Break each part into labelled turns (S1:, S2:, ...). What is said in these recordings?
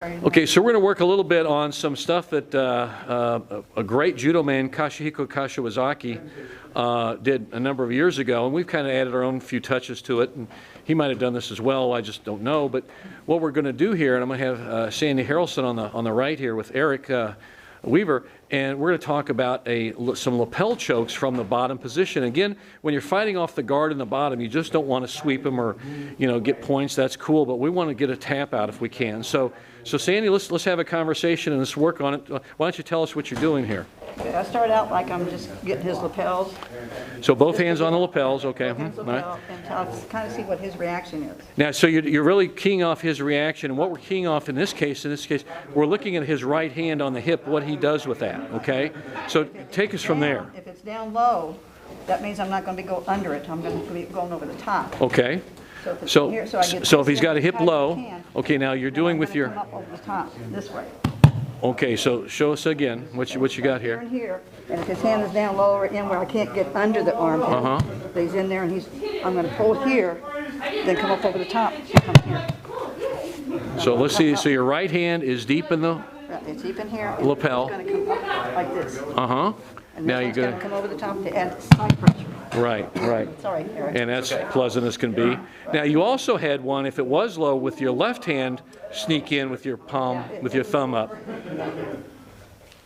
S1: Okay, so we're going to work a little bit on some stuff that a great judo man, Kashiwazaki, did a number of years ago, and we've kind of added our own few touches to it, and he might have done this as well, I just don't know. But what we're going to do here, and I'm going to have Sandi Harrelson on the right here with Aric Weaver, and we're going to talk about some lapel chokes from the bottom position. Again, when you're fighting off the guard in the bottom, you just don't want to sweep them or, get points. That's cool, but we want to get a tap out if we can. So Sandi, let's have a conversation and let's work on it. Why don't you tell us what you're doing here?
S2: Okay, I start out like I'm just getting his lapels.
S1: So both hands on the lapels, okay.
S2: All right. And I'll kind of see what his reaction is.
S1: Now, so you're really keying off his reaction, and what we're keying off in this case, we're looking at his right hand on the hip, what he does with that, okay? So take us from there.
S2: If it's down low, that means I'm not going to go under it. I'm going to be going over the top.
S1: Okay. So if he's got a hip low, okay, now you're doing with your...
S2: Come up over the top, this way.
S1: Okay, so show us again what you got here.
S2: Here, and if his hand is down lower in where I can't get under the arm, he's in there, and I'm going to pull here, then come up over the top and come here.
S1: So let's see. So your right hand is deep in the
S2: it's deep in here.
S1: lapel.
S2: It's going to come up like this. And
S1: now
S2: you're
S1: going
S2: to come over the top to add side pressure.
S1: Right.
S2: Sorry, Aric.
S1: And that's pleasant as can be. Now you also had one, if it was low, with your left hand sneak in with your palm, with your thumb up.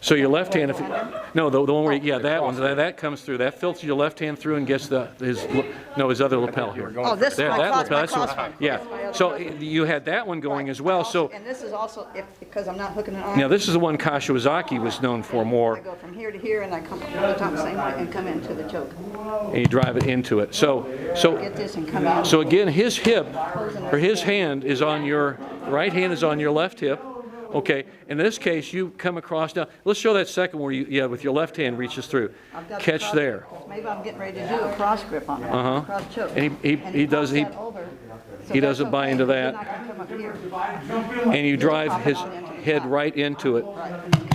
S1: So your left hand, the one where, that one, that comes through. That filters your left hand through and gets his other lapel here.
S2: Oh, this
S1: there,
S2: that
S1: lapel. Yeah. So you had that one going as well. So
S2: and this is also because I'm not hooking it on.
S1: Now this is the one Kashiwazaki was known for more.
S2: I go from here to here and I come up the top the same way and come into the choke.
S1: And you drive it into it. So
S2: get this and come out.
S1: So again, his hip or his hand is on your right hand is on your left hip. Okay, in this case, you come across now. Let's show that second where you, with your left hand reaches through. Catch there.
S2: Maybe I'm getting ready to do a cross grip on that. Cross choke.
S1: And he doesn't buy into that. And you drive his head right into it.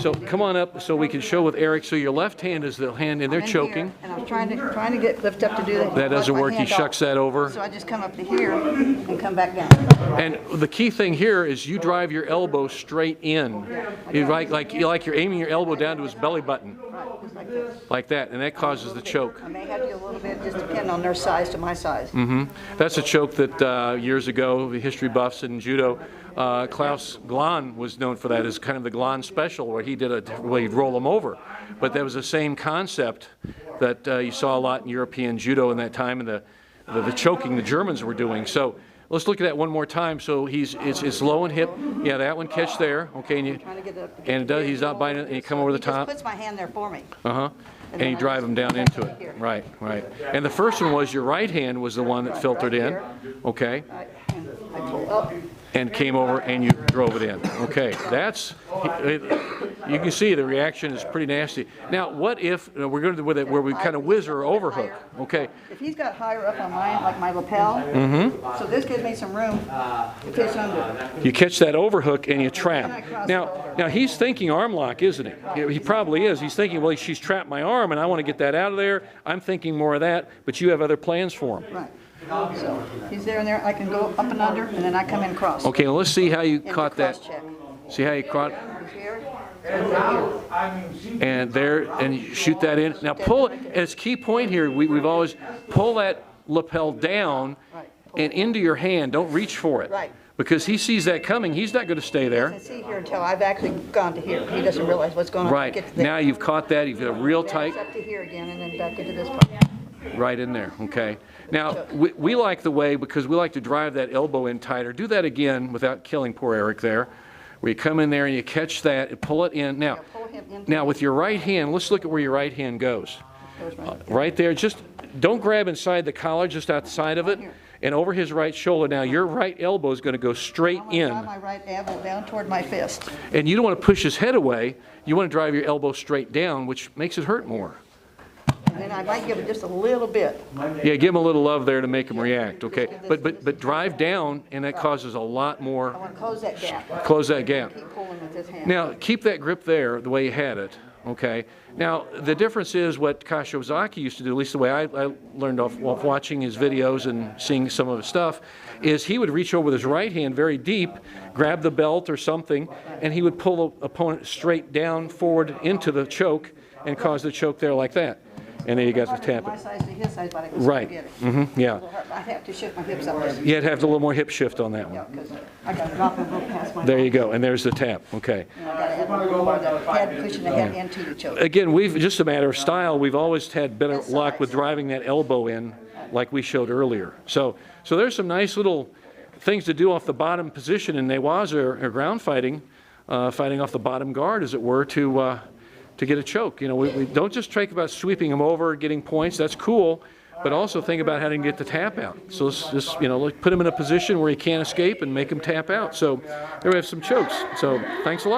S1: So come on up so we can show with Aric. So your left hand is the hand, and they're choking.
S2: And I'm trying to lift up to do that.
S1: That doesn't work. He shucks that over.
S2: So I just come up to here and come back down.
S1: And the key thing here is you drive your elbow straight in. Like you're aiming your elbow down to his belly button.
S2: Right, just like this.
S1: Like that, and that causes the choke.
S2: I may have to a little bit, just depending on their size to my size.
S1: That's a choke that years ago, the history buffs in judo, Klaus Glahn was known for that as kind of the Glahn special, where he'd roll them over. But that was the same concept that you saw a lot in European judo in that time, and the choking the Germans were doing. So let's look at that one more time. So it's low and hip. Yeah, that one catch there. Okay, he's not biting it, and you come over the top.
S2: He just puts my hand there for me.
S1: And you drive them down into it. Right. And the first one was your right hand was the one that filtered in. Okay.
S2: I pull up.
S1: And came over and you drove it in. Okay, you can see the reaction is pretty nasty. Now, what if we're going to do it where we kind of whiz or overhook? Okay.
S2: If he's got higher up on mine, like my lapel, so this gives me some room to pitch under.
S1: You catch that overhook and you trap. Now he's thinking arm lock, isn't he? He probably is. He's thinking, well, she's trapped my arm and I want to get that out of there. I'm thinking more of that, but you have other plans for him.
S2: Right. So he's there and there. I can go up and under, and then I come in cross.
S1: Okay, well, let's see how you caught that.
S2: Check.
S1: See how you caught? And there, and you shoot that in. Now pull it. And it's key point here. We've always pull that lapel down and into your hand. Don't reach for it.
S2: Right.
S1: Because he sees that coming. He's not going to stay there.
S2: He doesn't see here until I've actually gone to here. He doesn't realize what's going on.
S1: Right. Now you've caught that. You've got a real tight.
S2: Up to here again, and then back into this part.
S1: Right in there, okay. Now, we like the way, because we like to drive that elbow in tighter. Do that again without killing poor Aric there. Where you come in there and you catch that and pull it in. Now with your right hand, let's look at where your right hand goes. Right there, just don't grab inside the collar, just outside of it. And over his right shoulder. Now your right elbow is going to go straight in.
S2: I'm going to drive my right elbow down toward my fist.
S1: And you don't want to push his head away. You want to drive your elbow straight down, which makes it hurt more.
S2: And I might give it just a little bit.
S1: Yeah, give him a little love there to make him react, okay? But drive down, and that causes a lot more.
S2: I want to close that gap.
S1: Close that gap.
S2: Keep pulling with this hand.
S1: Now, keep that grip there the way you had it, okay? Now, the difference is what Kashiwazaki used to do, at least the way I learned off watching his videos and seeing some of his stuff, is he would reach over with his right hand very deep, grab the belt or something, and he would pull the opponent straight down, forward into the choke, and cause the choke there like that. And then you got to tap
S2: My
S1: it.
S2: size to his size, but I can
S1: Right.
S2: still get it.
S1: Mm-hmm. Yeah.
S2: I have to shift my hips up this.
S1: You had to have a little more hip shift on that one.
S2: Yeah, because I got to drop and go past my.
S1: There you go. And there's the tap. Okay.
S2: And I got to have a little more of the head, pushing the head into the choke.
S1: Again, we've just a matter of style. We've always had better luck with driving that elbow in, like we showed earlier. So there's some nice little things to do off the bottom position in Newaza or ground fighting, fighting off the bottom guard, as it were, to get a choke. You know, we don't just think about sweeping them over, getting points. That's cool, but also think about how to get the tap out. So let's just, you know, put him in a position where he can't escape and make him tap out. So there we have some chokes. So thanks a lot.